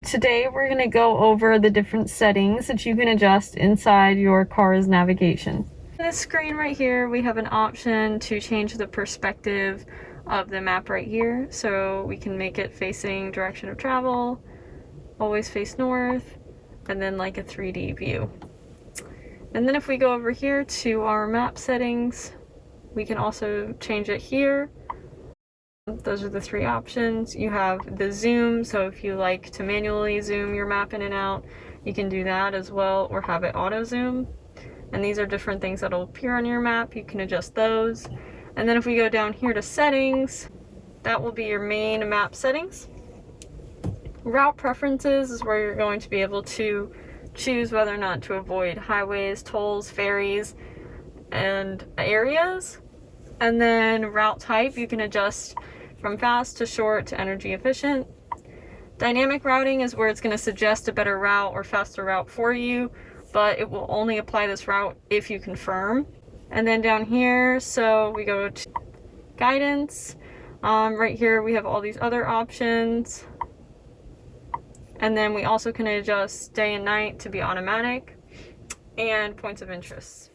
Today we're going to go over the different settings that you can adjust inside your car's navigation. In this screen right here, we have an option to change the perspective of the map right here. So we can make it facing direction of travel, always face north, and then like a 3D view. And then if we go over here to our map settings, we can also change it here. Those are the three options. You have the zoom, so if you like to manually zoom your map in and out, you can do that as well, or have it auto zoom. And these are different things that will appear on your map. You can adjust those. And then if we go down here to settings, that will be your main map settings. Route preferences is where you're going to be able to choose whether or not to avoid highways, tolls, ferries, and areas. And then route type, you can adjust from fast to short to energy efficient. Dynamic routing is where it's going to suggest a better route or faster route for you, but it will only apply this route if you confirm. And then down here, so we go to guidance. Right here we have all these other options. And then we also can adjust day and night to be automatic, and points of interest.